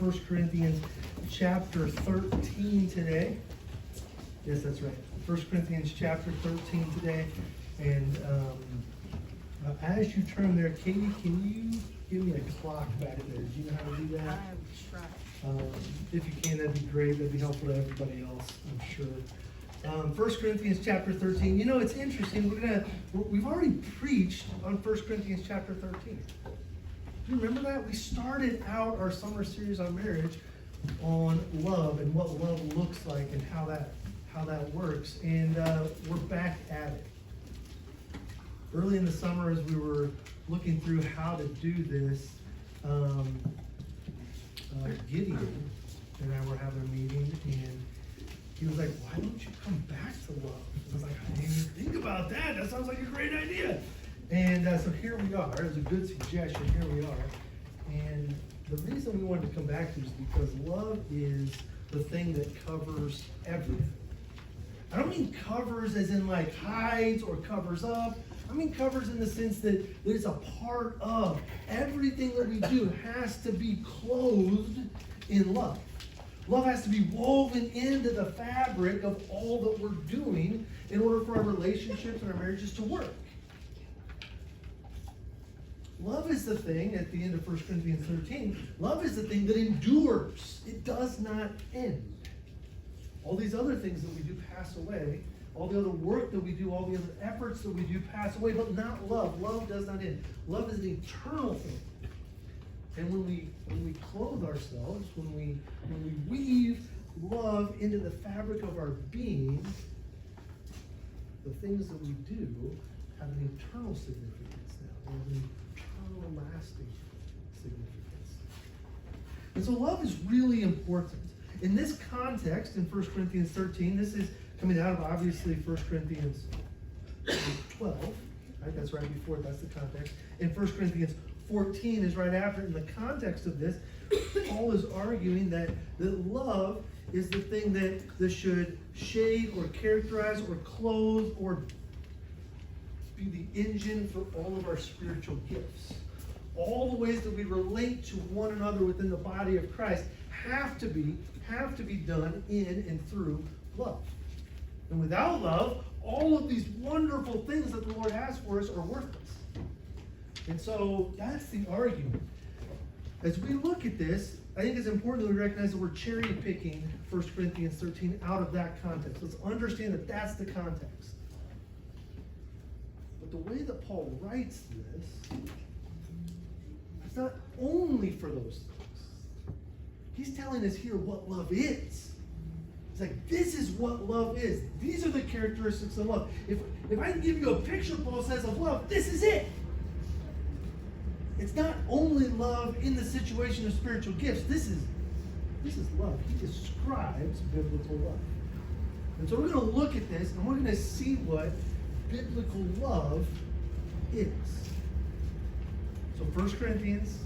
1 Corinthians chapter 13 today. Yes, that's right. 1 Corinthians chapter 13 today. And as you turn there, Katie, can you give me a clock back there? Do you know how to do that? I will try. If you can, that'd be great. That'd be helpful to everybody else, I'm sure. 1 Corinthians chapter 13. You know, it's interesting. We've already preached on 1 Corinthians chapter 13. Do you remember that? We started out our summer series on marriage on love and what love looks like and how that works. And we're back at it. Early in the summer, as we were looking through how to do this, Gideon and I were having a meeting, and he was like, "Why don't you come back to love?" I was like, "I didn't even think about that. That sounds like a great idea." And so here we are. It was a good suggestion. Here we are. And the reason we wanted to come back to it is because love is the thing that covers everything. I don't mean covers as in like hides or covers up. I mean covers in the sense that it's a part of. Everything that we do has to be clothed in love. Love has to be woven into the fabric of all that we're doing in order for our relationships and our marriages to work. Love is the thing, at the end of 1 Corinthians 13, love is the thing that endures. It does not end. All these other things that we do pass away. All the other work that we do, all the other efforts that we do pass away, but not love. Love does not end. Love is an eternal thing. And when we clothe ourselves, when we weave love into the fabric of our being, the things that we do have an eternal significance now. They have an eternal, lasting significance. And so love is really important. In this context, in 1 Corinthians 13, this is coming out of, obviously, 1 Corinthians 12. Right? That's right before it. That's the context. And 1 Corinthians 14 is right after. In the context of this, Paul is arguing that love is the thing that should shade or characterize or clothe or be the engine for all of our spiritual gifts. All the ways that we relate to one another within the body of Christ have to be done in and through love. And without love, all of these wonderful things that the Lord has for us are worthless. And so that's the argument. As we look at this, I think it's important that we recognize that we're cherry picking 1 Corinthians 13 out of that context. Let's understand that that's the context. But the way that Paul writes this, it's not only for those things. He's telling us here what love is. It's like, this is what love is. These are the characteristics of love. If I give you a picture, Paul says, of love, this is it. It's not only love in the situation of spiritual gifts. This is love. He describes biblical love. And so we're going to look at this, and we're going to see what biblical love is. So 1 Corinthians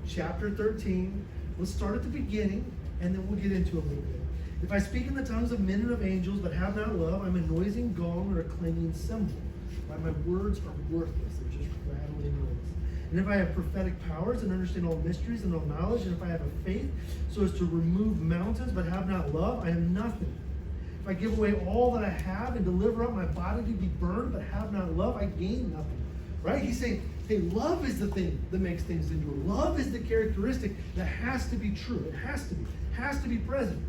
chapter 13. Let's start at the beginning, and then we'll get into it a little bit. If I speak in the tongues of men and of angels, but have not love, I'm a noisy gong or a clanging cymbal. My words are worthless. They're just rattling noise. And if I have prophetic powers and understand all mysteries and all knowledge, and if I have a faith so as to remove mountains, but have not love, I am nothing. If I give away all that I have and deliver up my body to be burned, but have not love, I gain nothing. Right? He's saying, hey, love is the thing that makes things endure. Love is the characteristic that has to be true. It has to be present.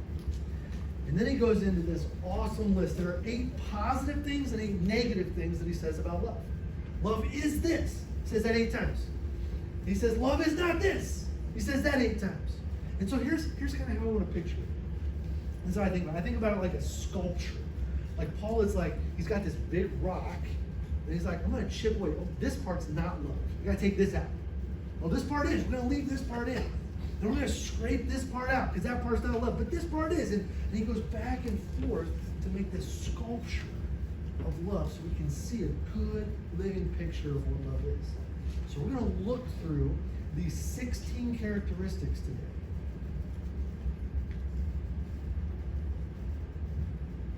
And then he goes into this awesome list. There are 8 positive things and 8 negative things that he says about love. Love is this. He says that 8 times. He says love is not this. He says that 8 times. And so here's kind of how I want to picture it. That's how I think about it. I think about it like a sculpture. Like Paul is like, he's got this big rock, and he's like, I'm going to chip away. Oh, this part's not love. You got to take this out. Oh, this part is. We're going to leave this part in. And we're going to scrape this part out because that part's not love. But this part is. And he goes back and forth to make this sculpture of love so we can see a good living picture of what love is. So we're going to look through these 16 characteristics today.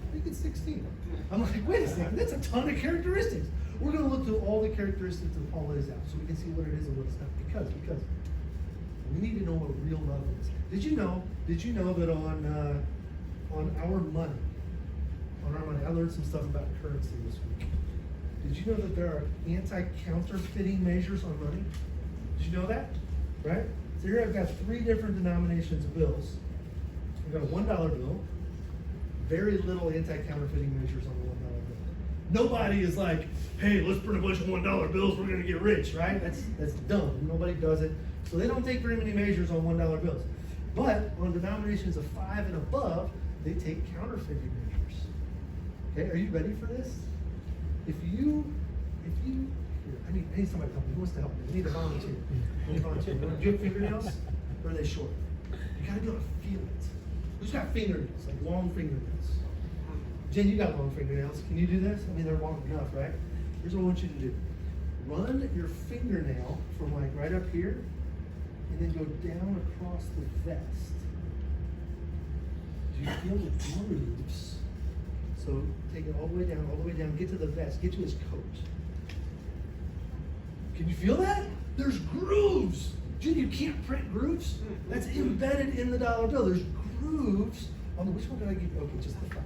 I think it's 16. I'm like, wait a second, that's a ton of characteristics. We're going to look through all the characteristics that Paul lays out so we can see what it is and what it's not. Because we need to know what real love is. Did you know that on our money, I learned some stuff about currency this week. Did you know that there are anti-counterfeiting measures on money? Did you know that? Right? So here I've got 3 different denominations of bills. I've got a $1 bill, very little anti-counterfeiting measures on the $1 bill. Nobody is like, hey, let's print a bunch of $1 bills, we're gonna get rich, right? That's dumb. Nobody does it. So they don't take very many measures on $1 bills. But on denominations of 5 and above, they take counterfeiting measures. Okay, are you ready for this? If you here, I need somebody to help me. Who wants to help me? I need a volunteer. Do you have fingernails? Or are they short? You gotta be able to feel it. Who's got fingernails? Like long fingernails? Jen, you got long fingernails. Can you do this? I mean, they're long enough, right? Here's what I want you to do. Run your fingernail from like right up here, and then go down across the vest. Do you feel the grooves? So take it all the way down, get to the vest, get to his coat. Can you feel that? There's grooves. Jen, you can't print grooves. That's embedded in the dollar bill. There's grooves. Which one did I give you? Okay, just the 5.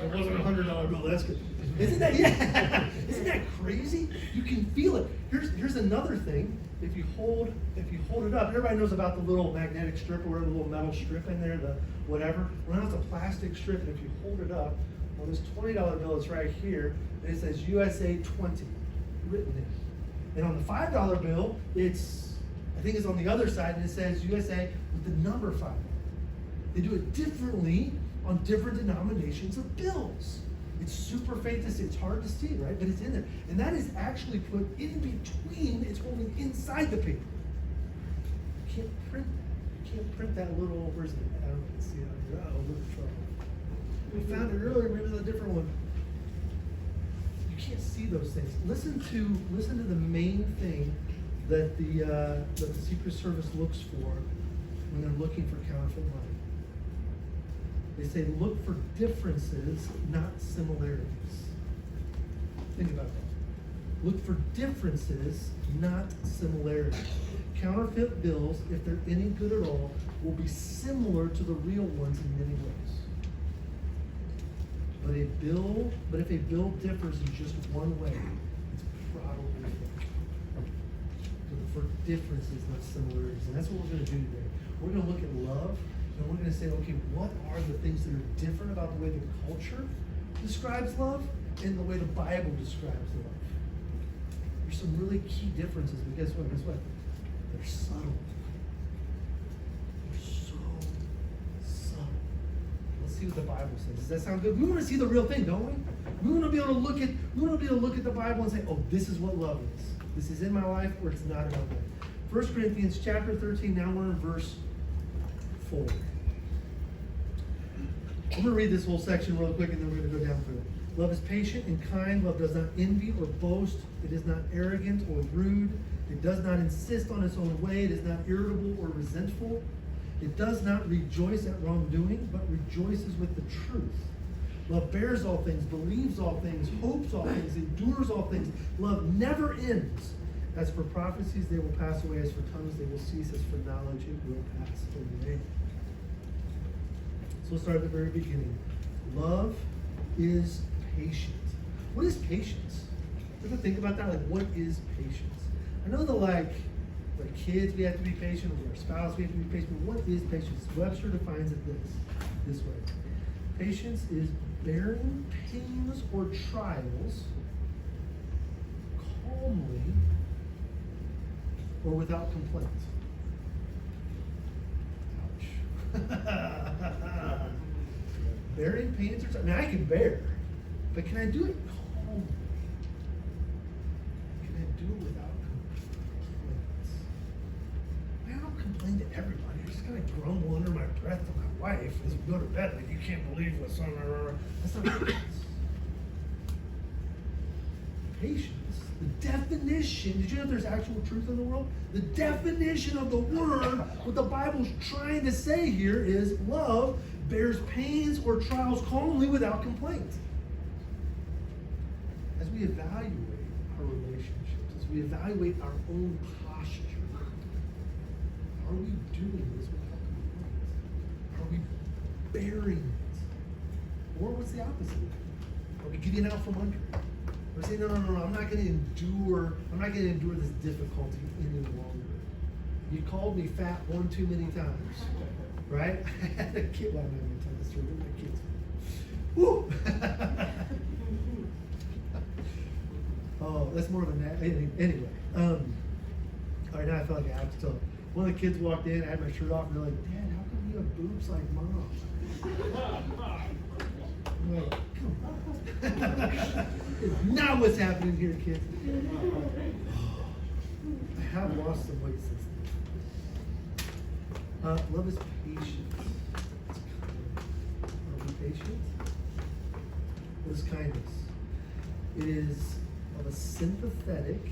It wasn't a $100 bill. That's good. Isn't that crazy? You can feel it. Here's another thing. If you hold it up, everybody knows about the little magnetic strip or the little metal strip in there, the whatever. Well, now it's a plastic strip, and if you hold it up on this $20 bill, it's right here, and it says USA 20 written in. And on the $5 bill, I think it's on the other side, and it says USA with the number 5. They do it differently on different denominations of bills. It's super faint to see. It's hard to see, right? But it's in there. And that is actually put in between. It's holding inside the paper. You can't print that. You can't print that little, where's it? I don't see it on here. Oh, look at trouble. We found it earlier. Maybe it's a different one. You can't see those things. Listen to the main thing that the Secret Service looks for when they're looking for counterfeit money. They say, look for differences, not similarities. Think about that. Look for differences, not similarities. Counterfeit bills, if they're any good at all, will be similar to the real ones in many ways. But if a bill differs in just one way, it's probably fake. Look for differences, not similarities. And that's what we're going to do today. We're going to look at love. And we're going to say, okay, what are the things that are different about the way the culture describes love and the way the Bible describes love? There's some really key differences, but guess what? They're subtle. They're so subtle. Let's see what the Bible says. Does that sound good? We want to see the real thing, don't we? We want to be able to look at the Bible and say, oh, this is what love is. This is in my life, or it's not in my life. 1 Corinthians chapter 13, now we're in verse 4. I'm going to read this whole section real quick, and then we're going to go down through it. Love is patient and kind. Love does not envy or boast. It is not arrogant or rude. It does not insist on its own way. It is not irritable or resentful. It does not rejoice at wrongdoing, but rejoices with the truth. Love bears all things, believes all things, hopes all things, endures all things. Love never ends. As for prophecies, they will pass away. As for tongues, they will cease. As for knowledge, it will pass away. So we'll start at the very beginning. Love is patient. What is patience? Ever think about that? Like, what is patience? I know that like kids, we have to be patient. With our spouse, we have to be patient. But what is patience? Webster defines it this way. Patience is bearing pains or trials calmly or without complaint. Ouch. Bearing pains or trials. I mean, I can bear, but can I do it calmly? Can I do it without complaints? I don't complain to everybody. I just kind of grumble under my breath to my wife as we go to bed. Like, you can't believe what's on my. That's not patience. Patience. The definition, did you know there's actual truth in the world? The definition of the word, what the Bible's trying to say here is love bears pains or trials calmly without complaint. As we evaluate our relationships, as we evaluate our own posture, are we doing this with God? bearing it. Or what's the opposite? Are we getting out from under it? We're saying, no, I'm not going to endure this difficulty any longer. You called me fat one too many times, right? I had a kid, well, I'm not going to tell this story, but my kids. Woo! Oh, that's more than that. Anyway, all right, now I feel like I have to tell. One of the kids walked in, I had my shirt off, and they're like, Dad, how come you have boobs like Mom? I'm like, come on. It's not what's happening here, kids. I have lost some weight since then. Love is patient. It's kind. Are we patient? What is kindness? It is of a sympathetic,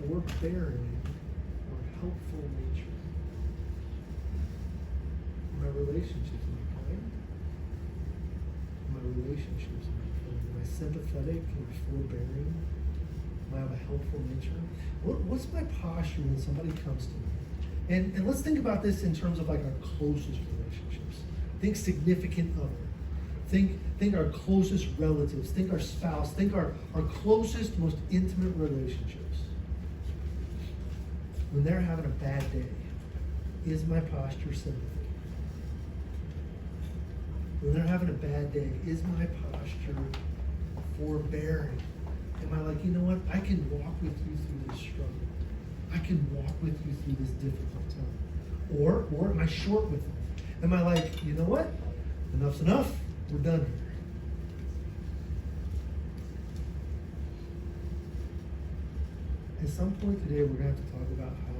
forbearing, or helpful nature. My relationships, am I kind? My relationships, am I sympathetic and forbearing? Am I of a helpful nature? What's my posture when somebody comes to me? And let's think about this in terms of like our closest relationships. Think significant other. Think our closest relatives. Think our spouse. Think our closest, most intimate relationships. When they're having a bad day, is my posture sympathy? When they're having a bad day, is my posture forbearing? Am I like, you know what? I can walk with you through this struggle. I can walk with you through this difficult time. Or am I short with them? Am I like, you know what? Enough's enough. We're done here. At some point today, we're going to have to talk about how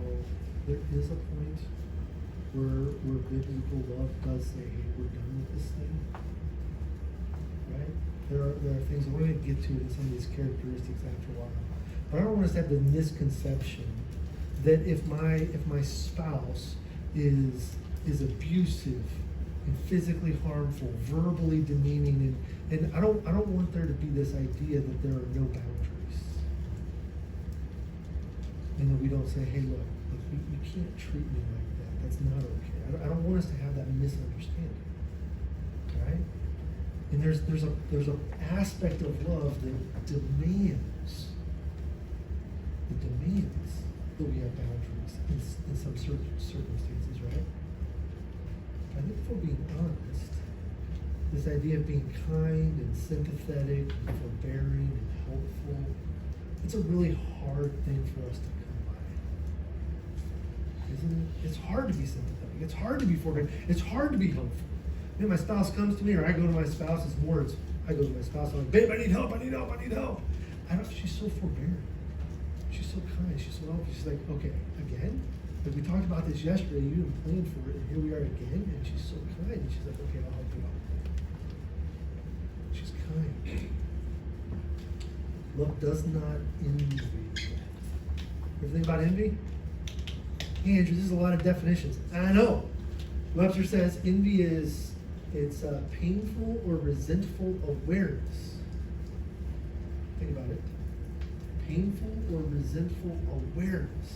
there is a point where biblical love does say, hey, we're done with this thing. Right? There are things, and we're going to get to it in some of these characteristics after a while. But I don't want us to have the misconception that if my spouse is abusive and physically harmful, verbally demeaning, and I don't want there to be this idea that there are no boundaries. And that we don't say, hey, look, you can't treat me like that. That's not okay. I don't want us to have that misunderstanding. Right? And there's an aspect of love that demands that we have boundaries in some circumstances, right? I think if we're being honest, this idea of being kind and sympathetic and forbearing and helpful, it's a really hard thing for us to come by. Isn't it? It's hard to be sympathetic. It's hard to be forbearing. It's hard to be helpful. When my spouse comes to me or I go to my spouse, I go to my spouse, I'm like, babe, I need help. She's so forbearing. She's so kind. She's so helpful. She's like, okay, again? Like we talked about this yesterday, you didn't plan for it, and here we are again, and she's so kind. And she's like, okay, I'll help you out. She's kind. Love does not envy. Ever think about envy? Hey, Andrew, this is a lot of definitions. I know. Webster says envy it's painful or resentful awareness. Think about it. Painful or resentful awareness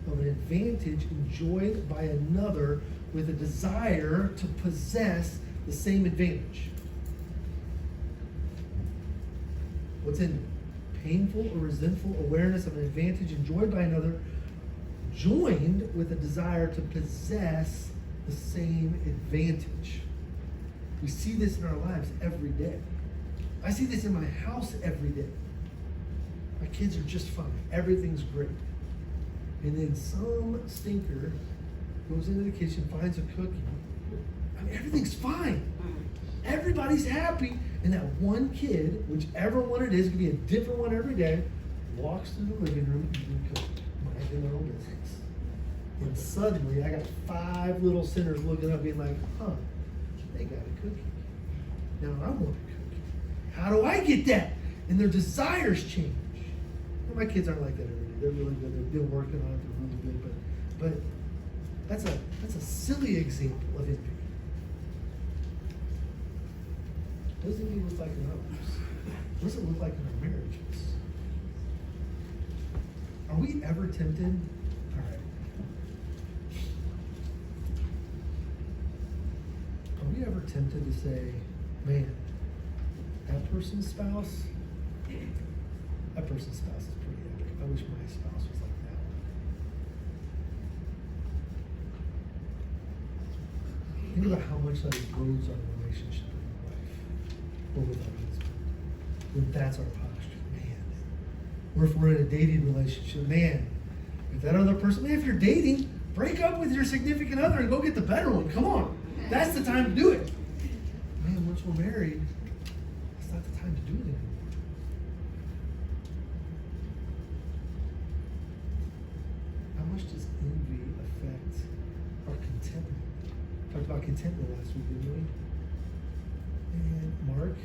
of an advantage enjoyed by another with a desire to possess the same advantage. What's in it? Painful or resentful awareness of an advantage enjoyed by another, joined with a desire to possess the same advantage. We see this in our lives every day. I see this in my house every day. My kids are just fine. Everything's great. And then some stinker goes into the kitchen, finds a cookie. I mean, everything's fine. Everybody's happy. And that one kid, whichever one it is, it could be a different one every day, walks through the living room eating cookie, minding their own business. And suddenly, I got 5 little sinners looking up being like, they got a cookie. Now I want a cookie. How do I get that? And their desires change. Well, my kids aren't like that every day. They're really good. They've been working on it. They're really good. But that's a silly example of envy. What does envy look like in others? What does it look like in our marriages? Are we ever tempted? All right. ever tempted to say, man, that person's spouse is pretty epic. I wish my spouse was like that. Think about how much that erodes our relationship with our wife or with our husband. When that's our posture, man. Or if we're in a dating relationship, man, if that other person, man, if you're dating, break up with your significant other and go get the better one. Come on. That's the time to do it. Man, once we're married, it's not the time to do it anymore. How much does envy affect our contentment? Talked about contentment last week, didn't we? And Mark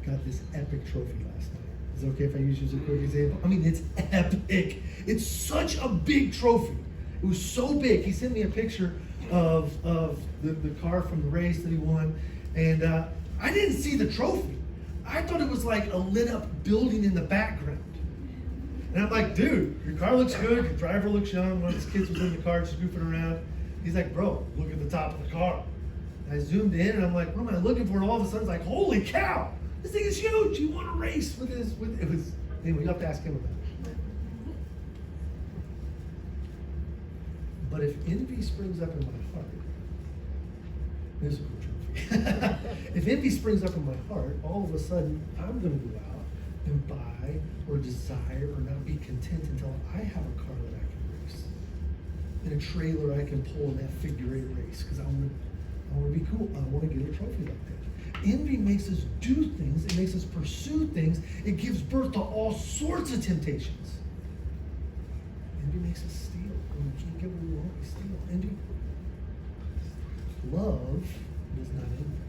got this epic trophy last night. Is it okay if I use you as a quick example? I mean, it's epic. It's such a big trophy. It was so big. He sent me a picture of the car from the race that he won. And I didn't see the trophy. I thought it was like a lit up building in the background. And I'm like, dude, your car looks good. Your driver looks young. One of his kids was in the car just goofing around. He's like, bro, look at the top of the car. And I zoomed in and I'm like, what am I looking for? And all of a sudden it's like, holy cow, this thing is huge. You want to race with this? It was, anyway, you have to ask him about it. But if envy springs up in my heart, this is a cool trophy. If envy springs up in my heart, all of a sudden I'm going to go out and buy or desire or not be content until I have a car that I can race, and a trailer I can pull in that figure 8 race because I want to be cool. I want to get a trophy like that. Envy makes us do things. It makes us pursue things. It gives birth to all sorts of temptations. Envy makes us steal. When we can't get what we want, we steal. Envy. Love does not envy.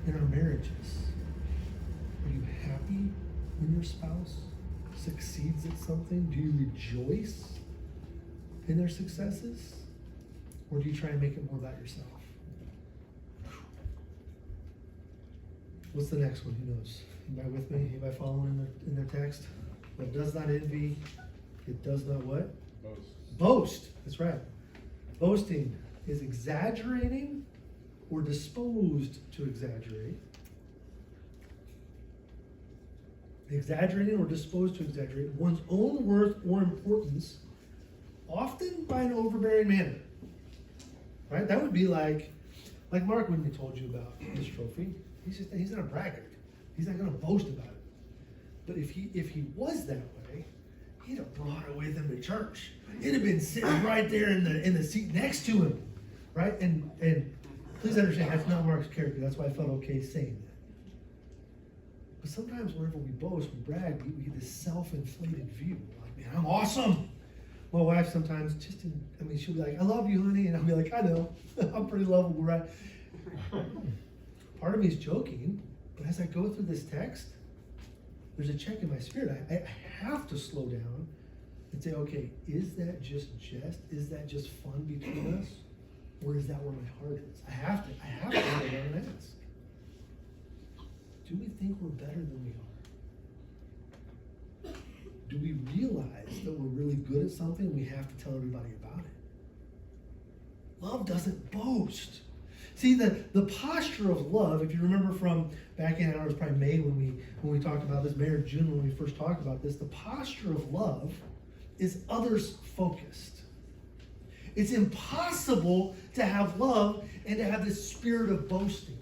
In our marriages, are you happy when your spouse succeeds at something? Do you rejoice in their successes? Or do you try and make it more about yourself? What's the next one? Who knows? Anybody with me? Anybody following in their text? What does not envy, it does not what? Boast. That's right. Boasting is exaggerating or disposed to exaggerate. Exaggerating or disposed to exaggerate one's own worth or importance, often by an overbearing manner. Right? That would be like Mark when he told you about this trophy. He's not a braggart. He's not going to boast about it. But if he was that way, he'd have brought it with him to church. It'd have been sitting right there in the seat next to him, right? And please understand, that's not Mark's character. That's why I felt okay saying that. But sometimes whenever we boast, we brag, we get this self-inflated view. We're like, man, I'm awesome. My wife sometimes she'll be like, I love you, honey. And I'll be like, I know. I'm pretty lovable, right? Part of me is joking, but as I go through this text, there's a check in my spirit. I have to slow down and say, okay, is that just jest? Is that just fun between us? Or is that where my heart is? I have to slow down and ask. Do we think we're better than we are? Do we realize that we're really good at something and we have to tell everybody about it? Love doesn't boast. See, the posture of love, if you remember from back in, I don't know, it was probably May when we talked about this, May or June when we first talked about this, the posture of love is others focused. It's impossible to have love and to have this spirit of boasting.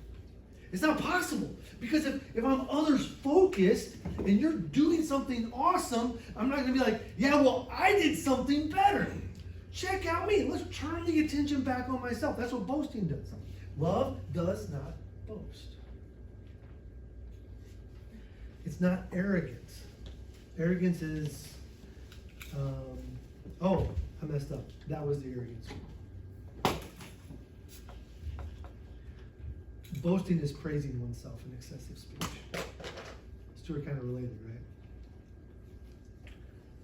It's not possible. Because if I'm others focused and you're doing something awesome, I'm not going to be like, yeah, well, I did something better. Check out me. Let's turn the attention back on myself. That's what boasting does. Love does not boast. It's not arrogance. Arrogance is, I messed up. That was the arrogance. Boasting is praising oneself in excessive speech. These two are kind of related, right?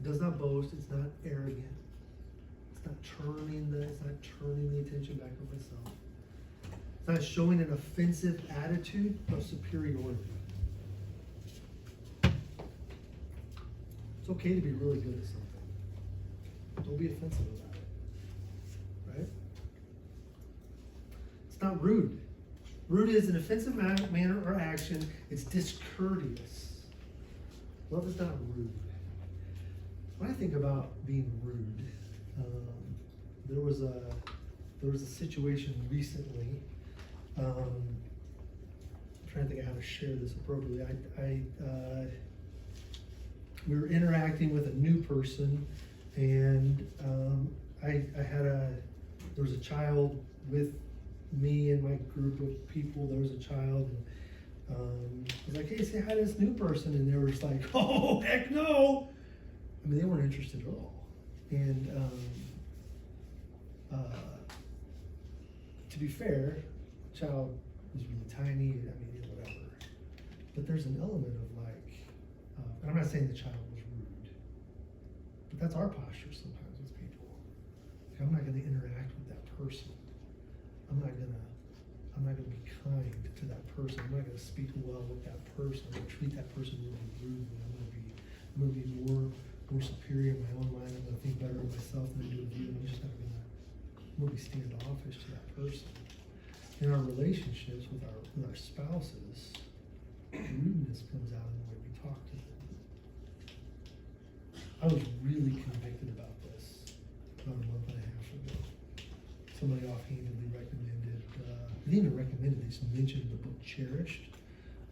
It does not boast. It's not arrogant. It's not turning the attention back on myself. It's not showing an offensive attitude of superiority. It's okay to be really good at something. Don't be offensive about it. Right? It's not rude. Rude is an offensive manner or action. It's discourteous. Love is not rude. When I think about being rude, there was a situation recently. I'm trying to think of how to share this appropriately. We were interacting with a new person, and there was a child with me and my group of people. There was a child, and I was like, "Hey, say hi to this new person," and they were just like, "Oh, heck no!" I mean, they weren't interested at all. And to be fair, the child was really tiny. I mean, whatever. But there's an element of like, and I'm not saying the child was rude, but that's our posture sometimes with people. Like, I'm not going to interact with that person. I'm not gonna be kind to that person. I'm not gonna speak well with that person. I'm gonna treat that person really rudely. I'm gonna be more superior in my own mind. I'm gonna think better of myself than I do of you. And I'm gonna be standoffish to that person. In our relationships with our spouses, rudeness comes out in the way we talk to them. I was really convicted about this about a month and a half ago. Somebody offhandedly recommended, they didn't even recommend it, they just mentioned the book Cherished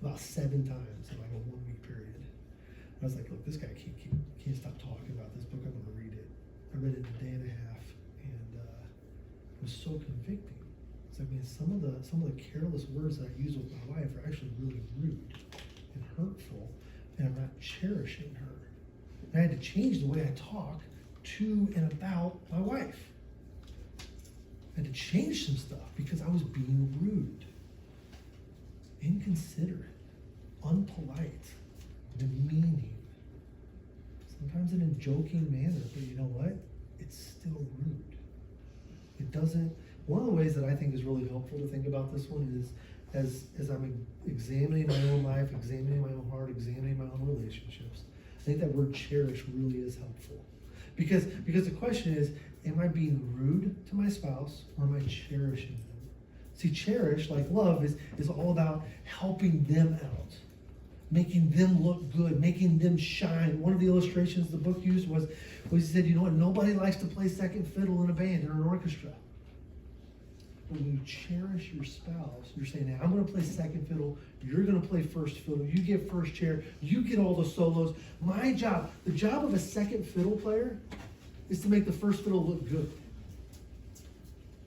about 7 times in like a 1-week period. And I was like, look, this guy can't stop talking about this book, I'm gonna read it. I read it in a day and a half, and it was so convicting. It's like, man, some of the careless words that I use with my wife are actually really rude and hurtful, and I'm not cherishing her. And I had to change the way I talk to and about my wife. I had to change some stuff because I was being rude, inconsiderate, unpolite, demeaning. Sometimes in a joking manner, but you know what? It's still rude. It doesn't. One of the ways that I think is really helpful to think about this one is as I'm examining my own life, examining my own heart, examining my own relationships. I think that word cherish really is helpful. Because the question is, am I being rude to my spouse, or am I cherishing them? See, cherish, like love, is all about helping them out, making them look good, making them shine. One of the illustrations the book used was he said, you know what, nobody likes to play second fiddle in a band or an orchestra. But when you cherish your spouse, you're saying, hey, I'm going to play second fiddle, you're going to play first fiddle, you get first chair, you get all the solos. My job, the job of a second fiddle player, is to make the first fiddle look good.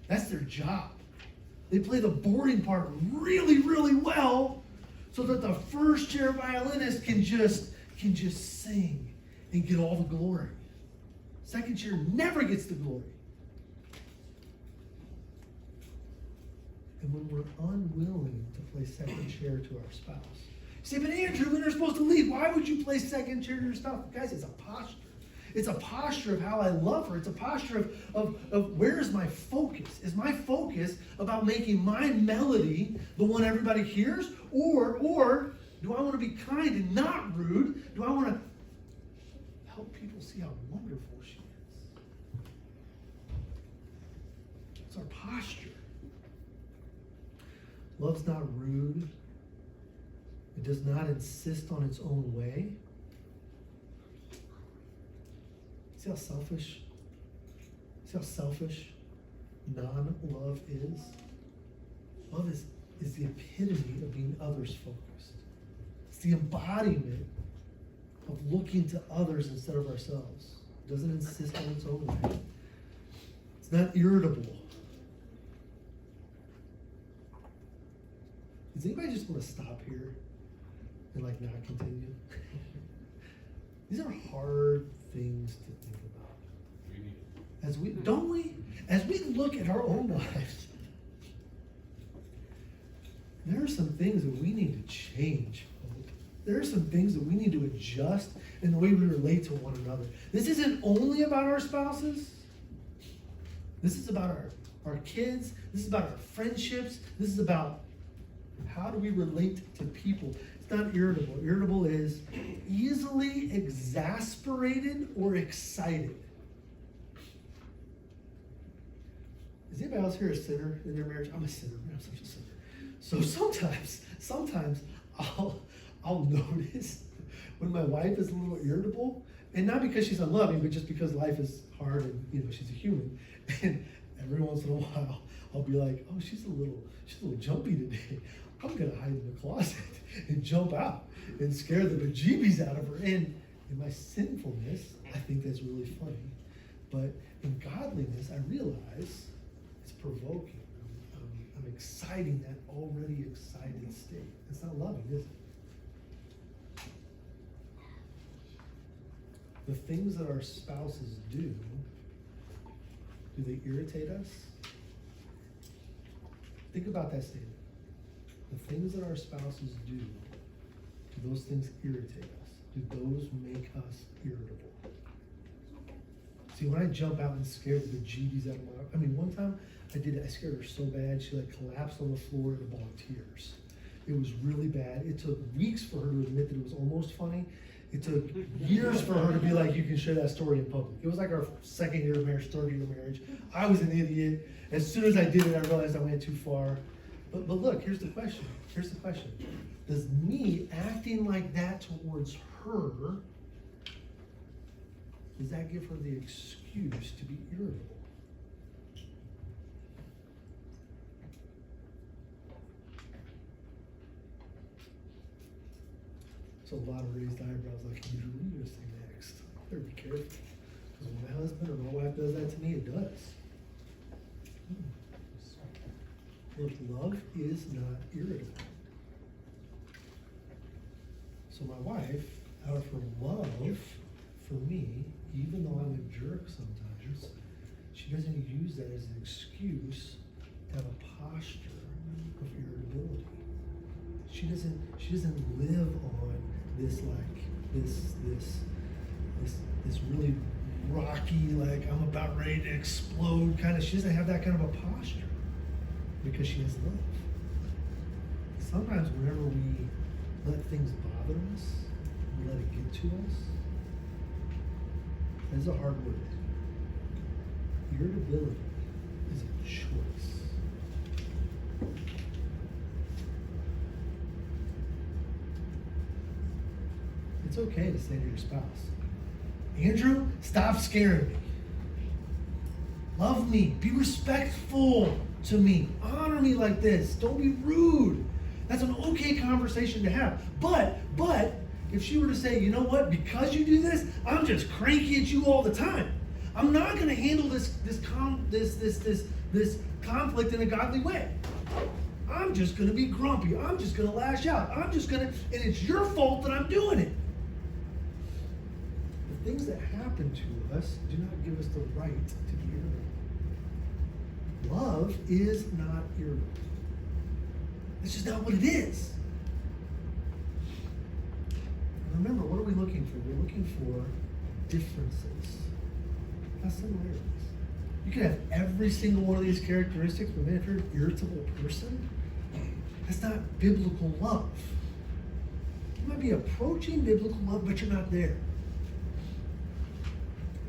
That's their job. They play the boring part really, really well so that the first chair violinist can just sing and get all the glory. Second chair never gets the glory. And when we're unwilling to play second chair to our spouse, you say, but Andrew, when they're supposed to leave, why would you play second chair to your spouse? Guys, it's a posture. It's a posture of how I love her. It's a posture of where is my focus? Is my focus about making my melody the one everybody hears? Or do I want to be kind and not rude? Do I want to help people see how wonderful she is? It's our posture. Love's not rude. It does not insist on its own way. See how selfish non-love is? Love is the epitome of being others focused. It's the embodiment of looking to others instead of ourselves. It doesn't insist on its own way. It's not irritable. Does anybody just want to stop here and not continue? These are hard things to think about. As we look at our own lives, there are some things that we need to change. There are some things that we need to adjust in the way we relate to one another. This isn't only about our spouses. This is about our kids. This is about our friendships. This is about how do we relate to people. It's not irritable. Irritable is easily exasperated or excited. Is anybody else here a sinner in their marriage? I'm a sinner. I'm such a sinner. So sometimes I'll notice when my wife is a little irritable, and not because she's unloving, but just because life is hard and she's a human. And every once in a while, I'll be like, oh, she's a little jumpy today. I'm gonna hide in the closet and jump out and scare the bejeebies out of her. And in my sinfulness, I think that's really funny. But in godliness, I realize it's provoking. I'm exciting that already excited state. It's not loving, is it? The things that our spouses do they irritate us? Think about that statement. The things that our spouses do those things irritate us? Do those make us irritable? See, when I jump out and scare the bejeebies out of one time I did it, I scared her so bad, she collapsed on the floor in a ball of tears. It was really bad. It took weeks for her to admit that it was almost funny. It took years for her to be like, you can share that story in public. It was like our second year of marriage, third year of marriage. I was an idiot. As soon as I did it, I realized I went too far. But look, here's the question. Does me acting like that towards her, does that give her the excuse to be irritable? So a lot of raised eyebrows, like, what are you going to say next? Better be careful. Because when my husband or my wife does that to me, it does. Look, love is not irritable. So my wife, out of her love for me, even though I'm a jerk sometimes, she doesn't use that as an excuse to have a posture of irritability. She doesn't live on this really rocky, like I'm about ready to explode kind of. She doesn't have that kind of a posture because she has love. Sometimes whenever we let things bother us, we let it get to us, that's a hard word. Irritability is a choice. It's okay to say to your spouse, Andrew, stop scaring me. Love me. Be respectful to me. Honor me like this. Don't be rude. That's an okay conversation to have. But if she were to say, you know what, because you do this, I'm just cranky at you all the time. I'm not going to handle this conflict in a godly way. I'm just going to be grumpy. I'm just going to lash out. And it's your fault that I'm doing it. The things that happen to us do not give us the right to be irritable. Love is not irritable. It's just not what it is. Remember, what are we looking for? We're looking for differences, not similarities. You can have every single one of these characteristics, but man, if you're an irritable person, that's not biblical love. You might be approaching biblical love, but you're not there.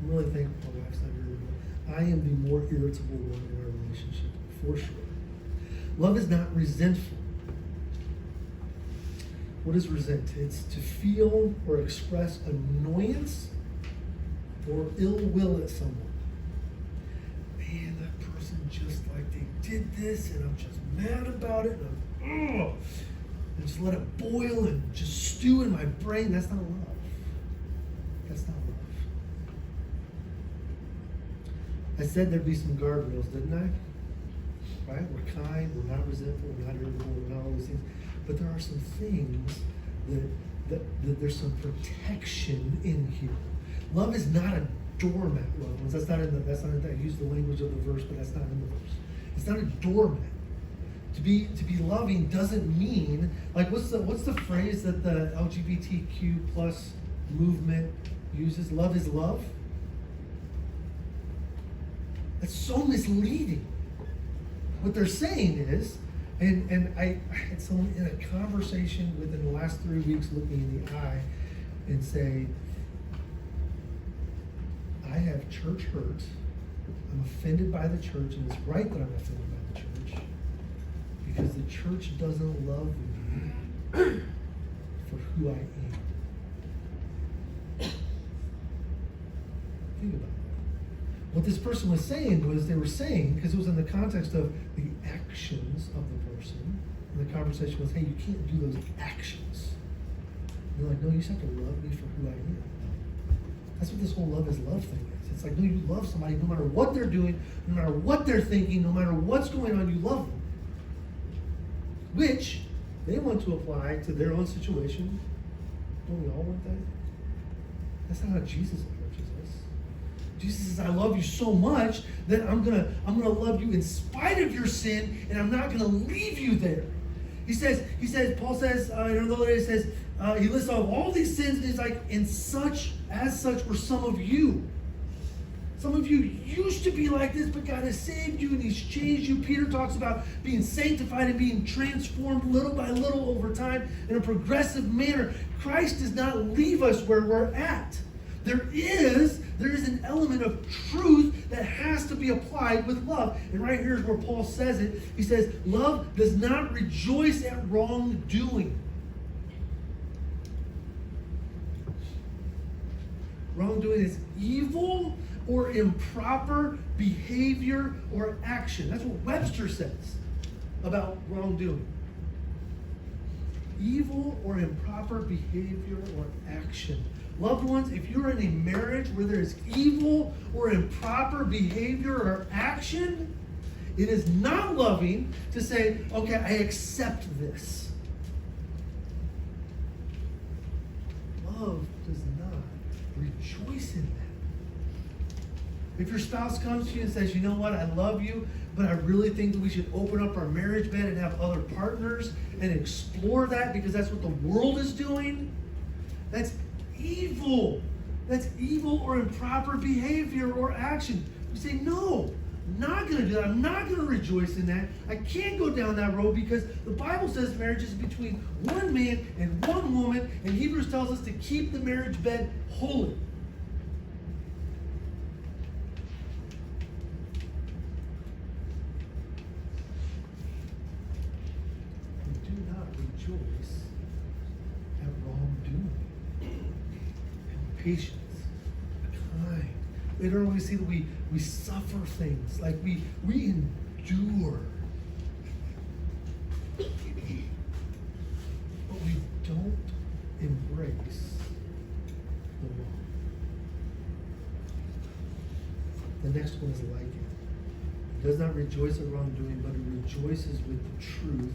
I'm really thankful my wife's not irritable. I am the more irritable one in our relationship, for sure. Love is not resentful. What is resent? It's to feel or express annoyance or ill will at someone. Man, that person just they did this, and I'm just mad about it, and and just let it boil and just stew in my brain. That's not love. That's not love. I said there'd be some guardrails, didn't I? Right? We're kind, we're not resentful, we're not irritable, we're not all these things. But there are some things that there's some protection in here. Love is not a doormat, loved ones. That's not in the I use the language of the verse, but that's not in the verse. It's not a doormat. To be loving doesn't mean what's the phrase that the LGBTQ plus movement uses? Love is love. That's so misleading. What they're saying is, and I had someone in a conversation within the last 3 weeks look me in the eye and say, I have church hurt. I'm offended by the church, and it's right that I'm offended by the church Because the church doesn't love me for who I am. Think about that. What this person was saying was, they were saying, because it was in the context of the actions of the person, and the conversation was, hey, you can't do those actions. And they're like, no, you just have to love me for who I am. That's what this whole love is love thing is. It's like, no, you love somebody no matter what they're doing, no matter what they're thinking, no matter what's going on, you love them. Which they want to apply to their own situation. Don't we all want that? That's not how Jesus approaches us. Jesus says, I love you so much that I'm gonna love you in spite of your sin, and I'm not gonna leave you there. He says, Paul says, in the letter, he says, he lists off all these sins, and he's like, as such were some of you. Some of you used to be like this, but God has saved you and He's changed you. Peter talks about being sanctified and being transformed little by little over time in a progressive manner. Christ does not leave us where we're at. There is an element of truth that has to be applied with love. And right here is where Paul says it. He says, love does not rejoice at wrongdoing. Wrongdoing is evil or improper behavior or action. That's what Webster says about wrongdoing. Evil or improper behavior or action. Loved ones, if you're in a marriage where there is evil or improper behavior or action, it is not loving to say, okay, I accept this. Love does not rejoice in that. If your spouse comes to you and says, you know what, I love you, but I really think that we should open up our marriage bed and have other partners and explore that because that's what the world is doing, that's evil. That's evil or improper behavior or action. You say, no, I'm not going to do that. I'm not going to rejoice in that. I can't go down that road because the Bible says marriage is between one man and one woman, and Hebrews tells us to keep the marriage bed holy. Patience, kind. Later on we see that we suffer things, like we endure. But we don't embrace the wrong. The next one is like it. It does not rejoice at wrongdoing, but it rejoices with the truth.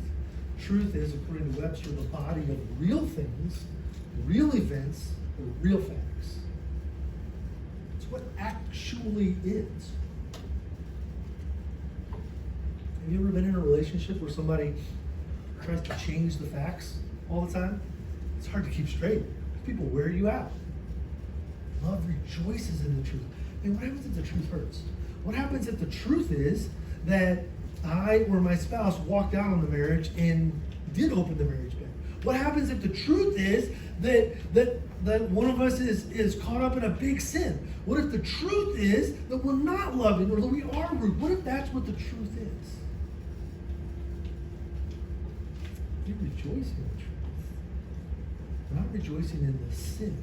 Truth is, according to Webster, the body of real things, real events, or real facts. It's what actually is. Have you ever been in a relationship where somebody tries to change the facts all the time? It's hard to keep straight. People wear you out. Love rejoices in the truth. And what happens if the truth hurts? What happens if the truth is that I or my spouse walked out on the marriage and did open the marriage bed? What happens if the truth is that one of us is caught up in a big sin? What if the truth is that we're not loving or that we are rude? What if that's what the truth is? You rejoice in the truth. We're not rejoicing in the sin,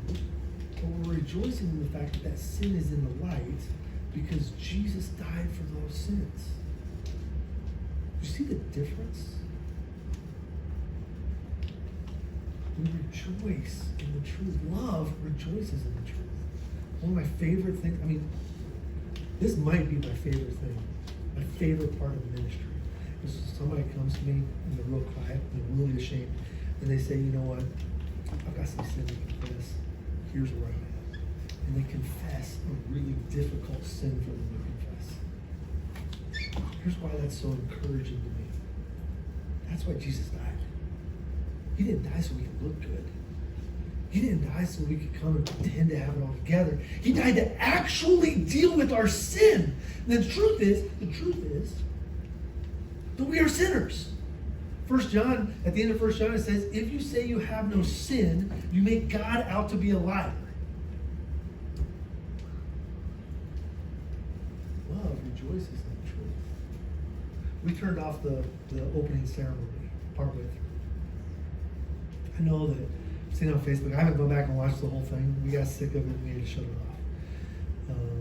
but we're rejoicing in the fact that sin is in the light because Jesus died for those sins. You see the difference? We rejoice in the truth. Love rejoices in the truth. One of my favorite things, this might be my favorite thing, my favorite part of the ministry, is somebody comes to me and they're real quiet, they're really ashamed, and they say, you know what, I've got some sin to confess. Here's where I'm at. And they confess a really difficult sin for them to confess. Here's why that's so encouraging to me. That's why Jesus died. He didn't die so we could look good. He didn't die so we could come and pretend to have it all together. He died to actually deal with our sin. And the truth is that we are sinners. 1 John, at the end of 1 John, it says, if you say you have no sin, you make God out to be a liar. Love rejoices in the truth. we turned off the opening ceremony partway through. I know that I've seen it on Facebook. I haven't gone back and watched the whole thing. We got sick of it and we had to shut it off.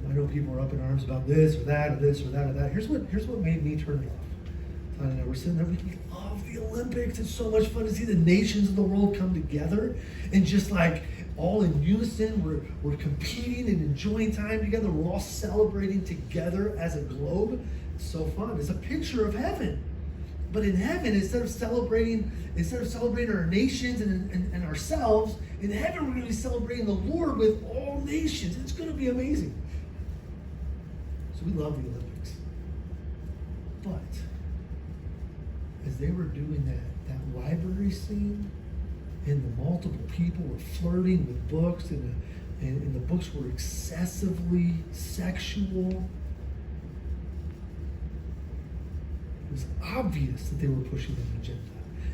I know people are up in arms about this or that or this or that or that. Here's what made me turn it off. I know we're sitting there. We love the Olympics. It's so much fun to see the nations of the world come together and just like all in unison. We're competing and enjoying time together. We're all celebrating together as a globe. It's so fun. It's a picture of heaven. But in heaven, instead of celebrating our nations and ourselves, in heaven we're going to be celebrating the Lord with all nations. It's going to be amazing. So we love the Olympics. But as they were doing that library scene, and the multiple people were flirting with books, and the books were excessively sexual, it was obvious that they were pushing an agenda.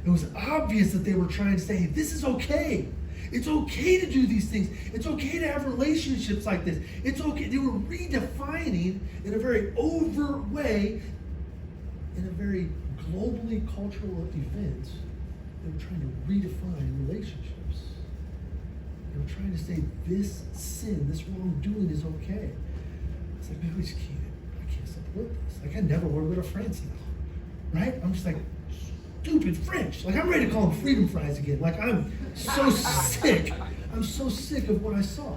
It was obvious that they were trying to say, hey, this is okay. It's okay to do these things. It's okay to have relationships like this. It's okay. They were redefining in a very overt way, in a very globally cultural event. They were trying to redefine relationships. They were trying to say this sin, this wrongdoing is okay. It's like, man, I can't support this. Like, I never work with a friends now, right? I'm just like, stupid French. Like, I'm ready to call them freedom fries again. Like, I'm so sick. I'm so sick of what I saw.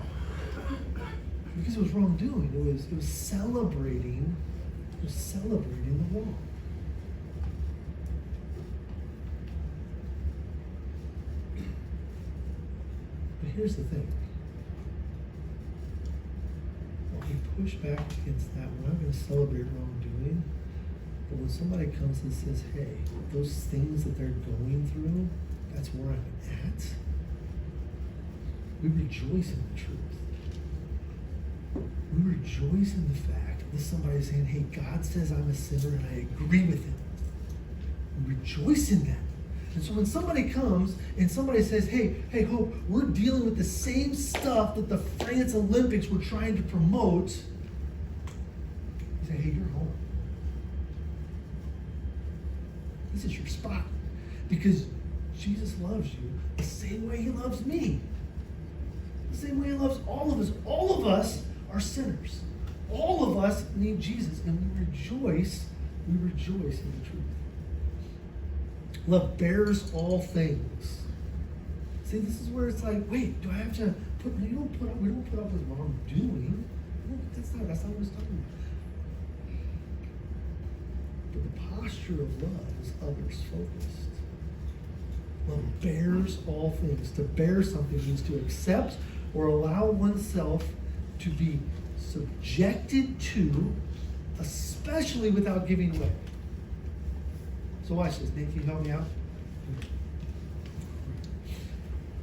Because it was wrongdoing. It was celebrating the wrong. But here's the thing. When we push back against that, we're not going to celebrate wrongdoing. But when somebody comes and says, hey, those things that they're going through, that's where I'm at, we rejoice in the truth. We rejoice in the fact that somebody is saying, hey, God says I'm a sinner and I agree with him. We rejoice in that. And so when somebody comes and somebody says, hey, Hope, we're dealing with the same stuff that the France Olympics were trying to promote, you say, hey, you're home. This is your spot. Because Jesus loves you the same way he loves me. The same way he loves all of us. All of us are sinners. All of us need Jesus. And we rejoice in the truth. Love bears all things. See, this is where it's like, wait, do I have to put, we don't put up with wrongdoing. That's not what it's talking about. But the posture of love is others focused. Love bears all things. To bear something means to accept or allow oneself to be subjected to, especially without giving way. So watch this. Nate, can you help me out?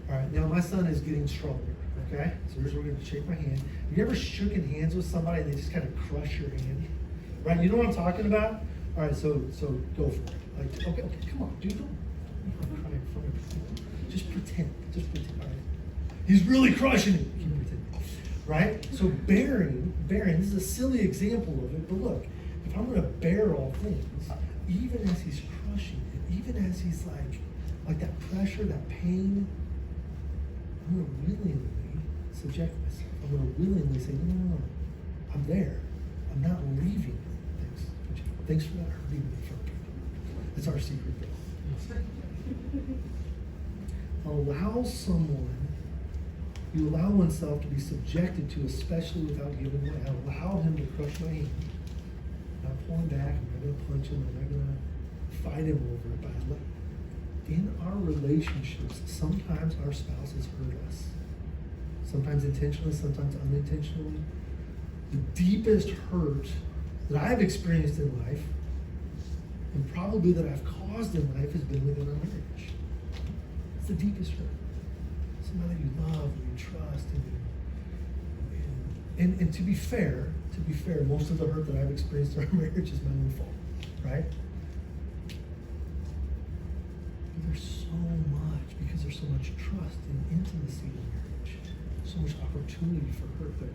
All right, now my son is getting stronger, okay? So here's where we're going to shake my hand. Have you ever shooken hands with somebody and they just kind of crush your hand? Right, you know what I'm talking about? All right, so go for it. Like, okay, come on, dude, don't cry in front of people. Just pretend, all right? He's really crushing it. Keep pretending, right? So bearing, this is a silly example of it, but look, if I'm going to bear all things, even as he's crushing it, even as he's like that pressure, that pain, I'm going to willingly subject myself. I'm going to willingly say, no. I'm there. I'm not leaving. Thanks for not hurting me for people. That's our secret though. You allow oneself to be subjected to, especially without giving way. I allow him to crush my hand. I'm not pulling back. I'm not going to punch him. I'm not going to fight him over it. But in our relationships, sometimes our spouses hurt us. Sometimes intentionally, sometimes unintentionally. The deepest hurt that I've experienced in life, and probably that I've caused in life, has been within our marriage. It's the deepest hurt. Somebody that you love and you trust, and to be fair, most of the hurt that I've experienced in our marriage is my own fault, right? But there's so much, because there's so much trust and intimacy in marriage, so much opportunity for hurt, but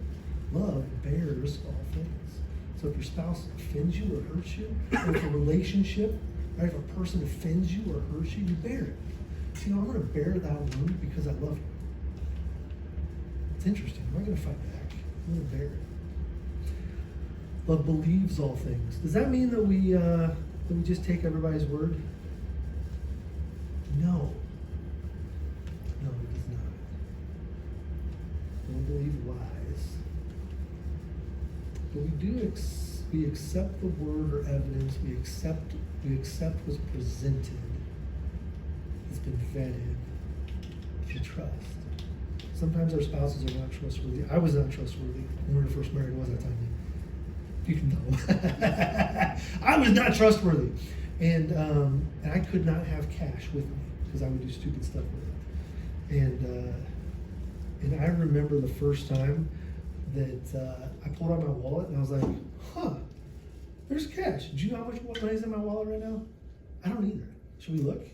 love bears all things. So if your spouse offends you or hurts you, or if a relationship, right, if a person offends you or hurts you, you bear it. So, I'm going to bear that wound because I love you. It's interesting. I'm not going to fight back. I'm going to bear it. Love believes all things. Does that mean that we just take everybody's word? No. No, it does not. Don't believe lies. But we do we accept the word or evidence. We accept what's presented. It's been vetted. We trust. Sometimes our spouses are not trustworthy. I was not trustworthy when we were first married. Was I telling you? You can know. I was not trustworthy, and I could not have cash with me because I would do stupid stuff with it. And I remember the first time that I pulled out my wallet and I was like, "Huh, there's cash. Do you know how much money's in my wallet right now? I don't either. Should we look?"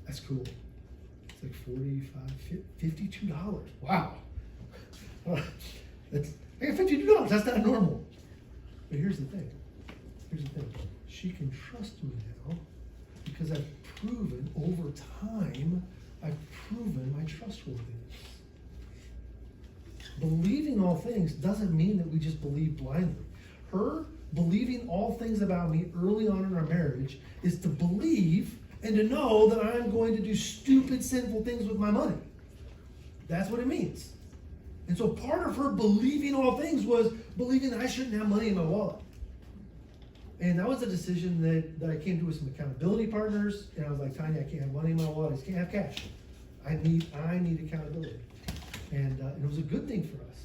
That's cool. It's like $45, $52. Wow. I got $52. That's not normal. But here's the thing. She can trust me now because I've proven over time, my trustworthiness. Believing all things doesn't mean that we just believe blindly. Her believing all things about me early on in our marriage is to believe and to know that I'm going to do stupid, sinful things with my money. That's what it means. And so part of her believing all things was believing that I shouldn't have money in my wallet. And that was a decision that I came to with some accountability partners. And I was like, Tanya, I can't have money in my wallet. I just can't have cash. I need accountability. And it was a good thing for us.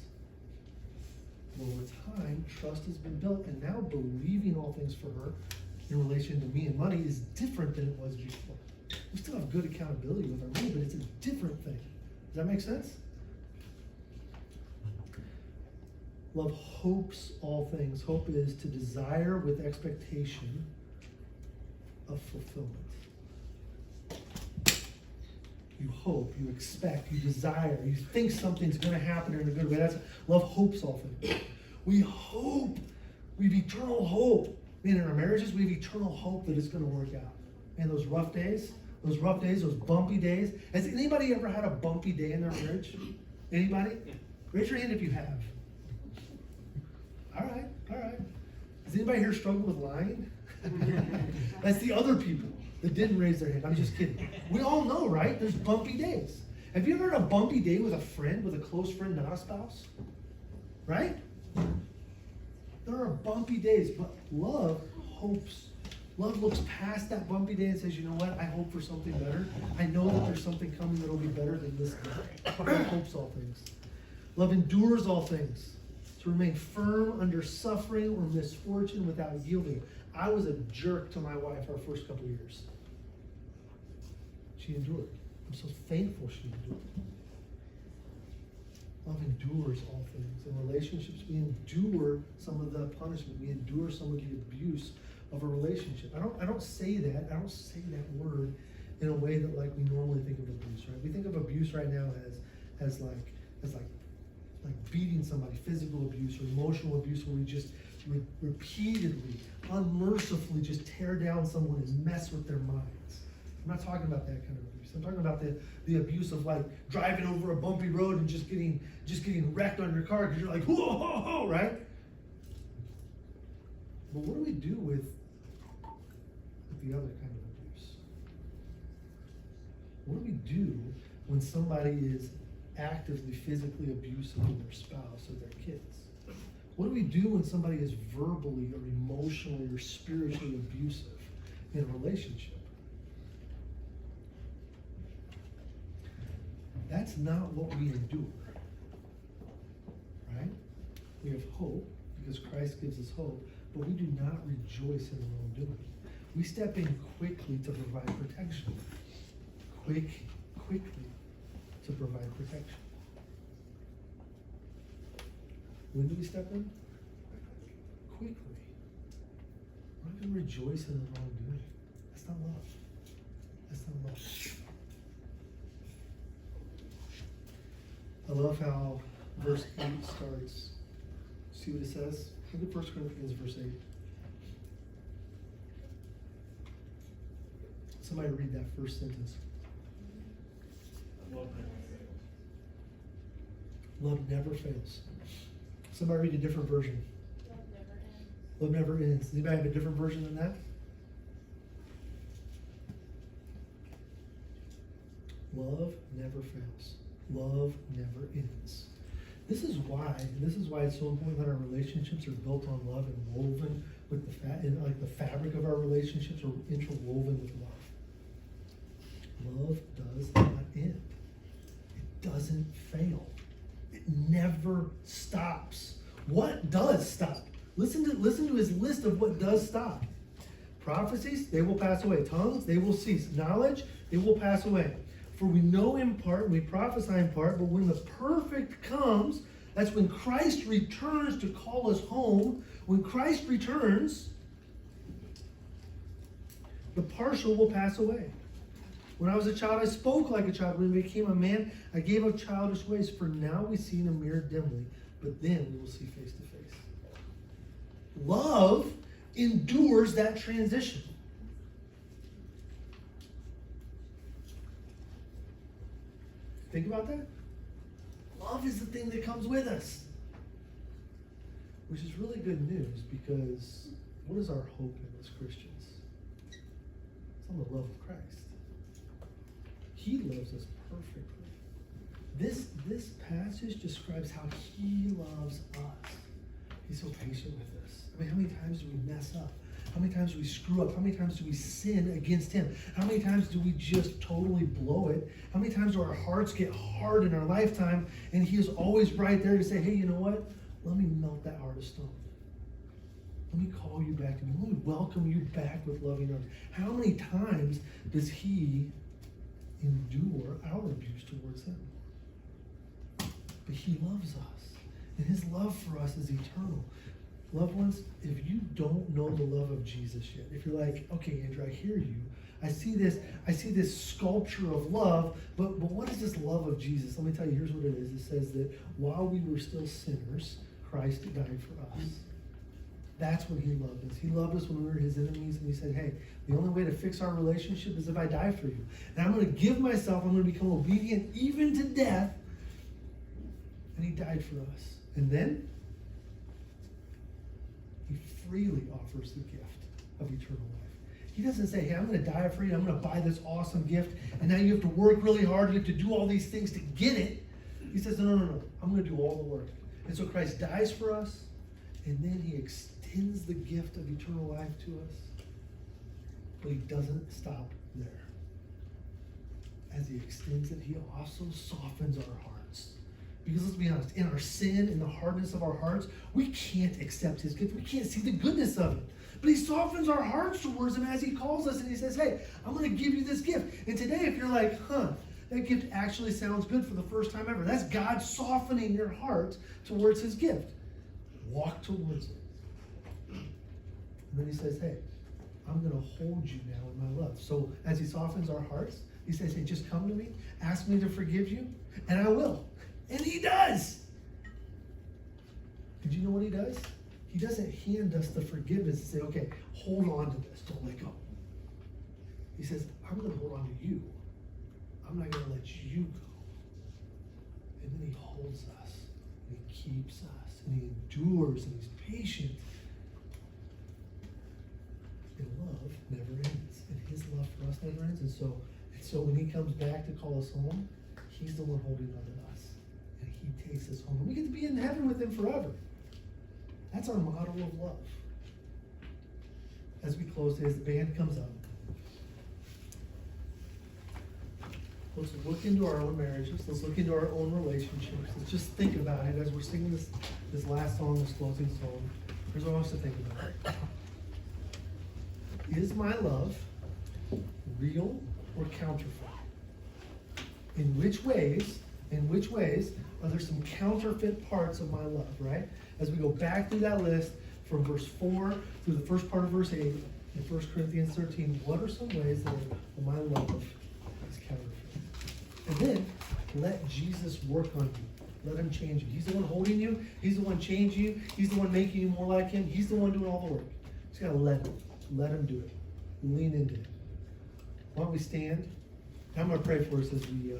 Over time, trust has been built. And now believing all things for her in relation to me and money is different than it was before. We still have good accountability with our money, but it's a different thing. Does that make sense? Love hopes all things. Hope is to desire with expectation of fulfillment. You hope, you expect, you desire, you think something's going to happen in a good way. That's love hopes all things. We hope. We have eternal hope. Man, in our marriages, we have eternal hope that it's going to work out. And those rough days, those bumpy days. Has anybody ever had a bumpy day in their marriage? Anybody? Raise your hand if you have. All right. Does anybody here struggle with lying? That's the other people that didn't raise their hand. I'm just kidding. We all know, right? There's bumpy days. Have you ever had a bumpy day with a friend, with a close friend, not a spouse? Right? There are bumpy days, but love hopes. Love looks past that bumpy day and says, you know what? I hope for something better. I know that there's something coming that'll be better than this day. Love hopes all things. Love endures all things. To remain firm under suffering or misfortune without yielding. I was a jerk to my wife our first couple of years. She endured. I'm so thankful she endured. Love endures all things. In relationships, we endure some of the punishment. We endure some of the abuse of a relationship. I don't say that. I don't say that word in a way that like we normally think of abuse, right? We think of abuse right now as like beating somebody, physical abuse or emotional abuse, where we just repeatedly, unmercifully just tear down someone and mess with their minds. I'm not talking about that kind of abuse. I'm talking about the abuse of like driving over a bumpy road and just getting wrecked on your car because you're like, whoa, whoa, whoa, right? But what do we do with the other kind of abuse? What do we do when somebody is actively physically abusive to their spouse or their kids? What do we do when somebody is verbally or emotionally or spiritually abusive in a relationship? That's not what we endure, right? We have hope because Christ gives us hope, but we do not rejoice in our own doing. We step in quickly to provide protection. Quickly to provide protection. When do we step in? Quickly. We're not going to rejoice in the wrongdoing. That's not love. That's not love. I love how verse 8 starts. See what it says? Look at 1 Corinthians verse 8. Somebody read that first sentence. Love never fails. Somebody read a different version. Love never ends. Love never ends. Does anybody have a different version than that? Love never fails. Love never ends. This is why it's so important that our relationships are built on love and woven with the fabric of our relationships are interwoven with love. Love does not end. It doesn't fail. It never stops. What does stop? Listen to his list of what does stop. Prophecies, they will pass away. Tongues, they will cease. Knowledge, it will pass away. For we know in part, we prophesy in part, but when the perfect comes, that's when Christ returns to call us home. When Christ returns, the partial will pass away. When I was a child, I spoke like a child. When I became a man, I gave up childish ways. For now we see in a mirror dimly, but then we will see face to face. Love endures that transition. Think about that. Love is the thing that comes with us. Which is really good news, because what is our hope in as Christians? It's on the love of Christ. He loves us perfectly. This passage describes how he loves us. He's so patient with us. I mean, how many times do we mess up? How many times do we screw up? How many times do we sin against him? How many times do we just totally blow it? How many times do our hearts get hard in our lifetime and he is always right there to say, hey, you know what? Let me melt that heart of stone. Let me call you back to me. Let me welcome you back with loving arms. How many times does he endure our abuse towards him? But he loves us. And his love for us is eternal. Loved ones, if you don't know the love of Jesus yet, if you're like, okay, Andrew, I hear you. I see this sculpture of love, but what is this love of Jesus? Let me tell you, here's what it is. It says that while we were still sinners, Christ died for us. That's when he loved us. He loved us when we were his enemies, and he said, hey, the only way to fix our relationship is if I die for you. And I'm going to give myself, I'm going to become obedient even to death. And he died for us. And then he freely offers the gift of eternal life. He doesn't say, hey, I'm going to die for you. I'm going to buy this awesome gift. And now you have to work really hard. You have to do all these things to get it. He says, no. I'm going to do all the work. And so Christ dies for us. And then he extends the gift of eternal life to us. But he doesn't stop there. As he extends it, he also softens our hearts. Because let's be honest, in our sin, in the hardness of our hearts, we can't accept his gift. We can't see the goodness of it. But he softens our hearts towards him as he calls us and he says, hey, I'm going to give you this gift. And today, if you're like, that gift actually sounds good for the first time ever. That's God softening your heart towards his gift. Walk towards it. And then he says, hey, I'm going to hold you now in my love. So as he softens our hearts, he says, hey, just come to me, ask me to forgive you, and I will. And he does. Did you know what he does? He doesn't hand us the forgiveness and say, okay, hold on to this, don't let go. He says, I'm going to hold on to you. I'm not going to let you go. And then he holds us, and he keeps us, and he endures, and he's patient. And love never ends. And his love for us never ends. And so when he comes back to call us home, he's the one holding on to us. And he takes us home. And we get to be in heaven with him forever. That's our model of love. As we close today, as the band comes up, let's look into our own marriages. Let's look into our own relationships. Let's just think about it as we're singing this last song, this closing song. Here's what I want us to think about. Is my love real or counterfeit? In which ways are there some counterfeit parts of my love, right? As we go back through that list from verse 4 through the first part of verse 8 in 1 Corinthians 13, what are some ways that my love is counterfeit? And then let Jesus work on you. Let him change you. He's the one holding you. He's the one changing you. He's the one making you more like him. He's the one doing all the work. Just gotta let him. Let him do it. Lean into it. Why don't we stand? I'm gonna pray for us as we sing.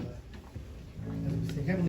Heavenly